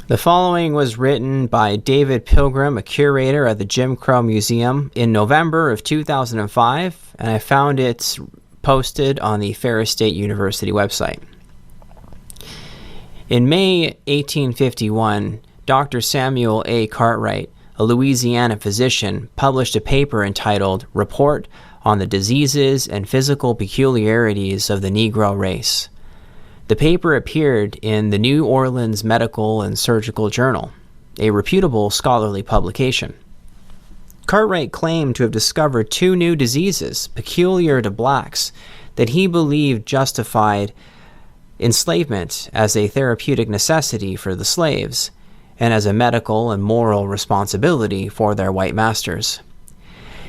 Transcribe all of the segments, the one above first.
The following was written by David Pilgrim, a curator at the Jim Crow Museum, in November of 2005, and I found it posted on the Ferris State University website. In May 1851, Dr. Samuel A. Cartwright, a Louisiana physician, published a paper entitled Report on the Diseases and Physical Peculiarities of the Negro Race. The paper appeared in the New Orleans Medical and Surgical Journal, a reputable scholarly publication. Cartwright claimed to have discovered two new diseases peculiar to blacks that he believed justified enslavement as a therapeutic necessity for the slaves and as a medical and moral responsibility for their white masters.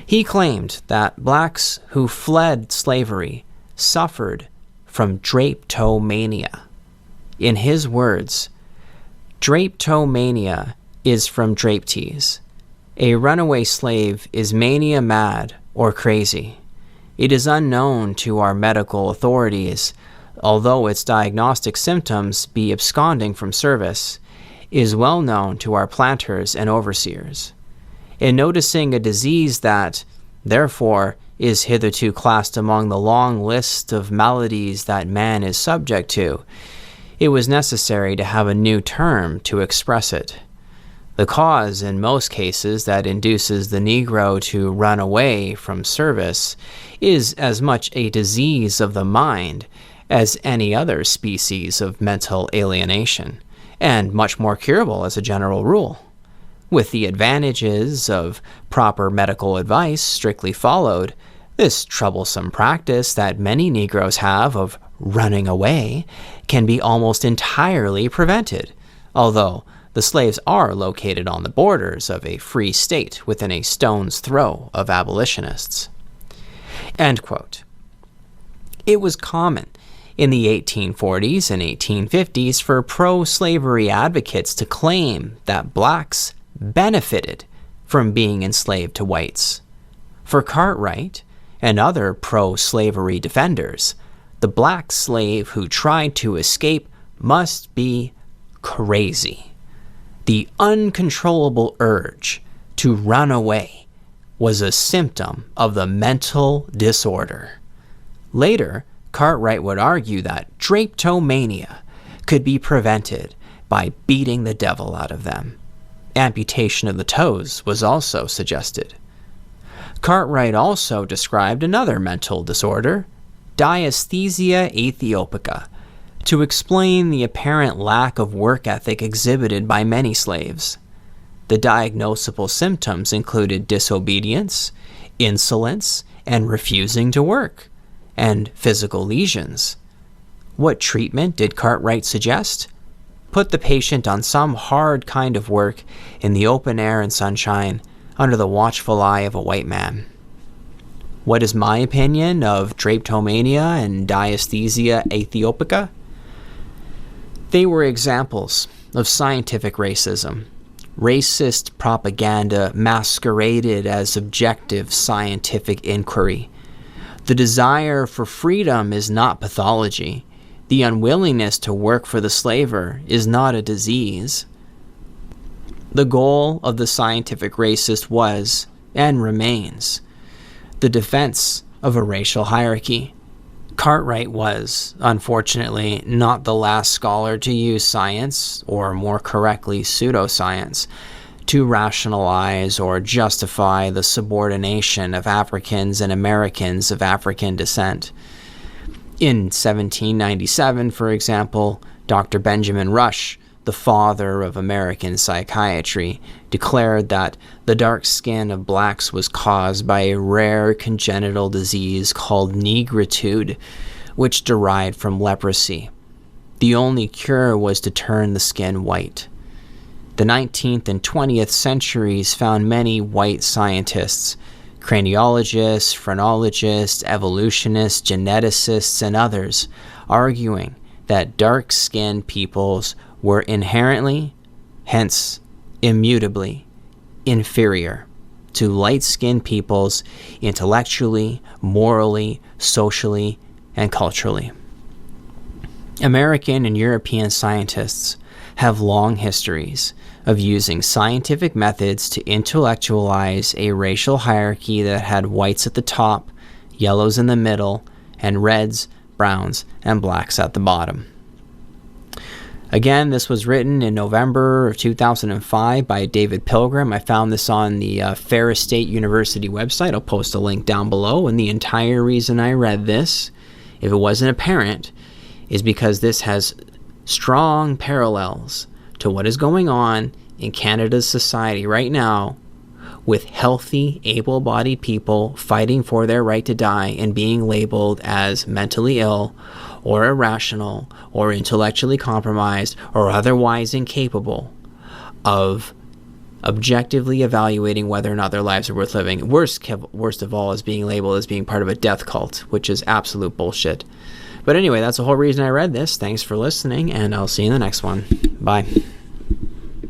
He claimed that blacks who fled slavery suffered from drapetomania. In his words, drapetomania is from drape tease. A runaway slave is mania mad or crazy. It is unknown to our medical authorities, although its diagnostic symptoms be absconding from service, is well known to our planters and overseers. In noticing a disease that, therefore, is hitherto classed among the long list of maladies that man is subject to, it was necessary to have a new term to express it. The cause, in most cases, that induces the Negro to run away from service is as much a disease of the mind as any other species of mental alienation, and much more curable as a general rule. With the advantages of proper medical advice strictly followed, this troublesome practice that many Negroes have of running away can be almost entirely prevented, although the slaves are located on the borders of a free state within a stone's throw of abolitionists. End quote. It was common in the 1840s and 1850s for pro-slavery advocates to claim that blacks benefited from being enslaved to whites. For Cartwright and other pro-slavery defenders, the black slave who tried to escape must be crazy. The uncontrollable urge to run away was a symptom of the mental disorder. Later, Cartwright would argue that drapetomania could be prevented by beating the devil out of them. Amputation of the toes was also suggested. Cartwright also described another mental disorder, dysesthesia aethiopica, to explain the apparent lack of work ethic exhibited by many slaves. The diagnosable symptoms included disobedience, insolence, and refusing to work, and physical lesions. What treatment did Cartwright suggest? Put the patient on some hard kind of work in the open air and sunshine under the watchful eye of a white man. What is my opinion of drapetomania and dysesthesia aethiopica? They were examples of scientific racism, racist propaganda masqueraded as objective scientific inquiry. The desire for freedom is not pathology. The unwillingness to work for the slaver is not a disease. The goal of the scientific racist was, and remains, the defense of a racial hierarchy. Cartwright was, unfortunately, not the last scholar to use science, or more correctly pseudoscience, to rationalize or justify the subordination of Africans and Americans of African descent. In 1797, for example, Dr. Benjamin Rush, the father of American psychiatry, declared that the dark skin of blacks was caused by a rare congenital disease called negritude, which derived from leprosy. The only cure was to turn the skin white. The 19th and 20th centuries found many white scientists, craniologists, phrenologists, evolutionists, geneticists, and others, arguing that dark-skinned peoples were inherently, hence immutably, inferior to light-skinned peoples intellectually, morally, socially, and culturally. American and European scientists have long histories of using scientific methods to intellectualize a racial hierarchy that had whites at the top, yellows in the middle, and reds, browns, and blacks at the bottom. Again, this was written in November of 2005 by David Pilgrim. I found this on the Ferris State University website. I'll post a link down below. And the entire reason I read this, if it wasn't apparent, is because this has strong parallels to what is going on in Canada's society right now, with healthy, able-bodied people fighting for their right to die and being labeled as mentally ill or irrational or intellectually compromised or otherwise incapable of objectively evaluating whether or not their lives are worth living. Worst of all is being labeled as being part of a death cult, which is absolute bullshit. But anyway, that's the whole reason I read this. Thanks for listening, and I'll see you in the next one. Bye.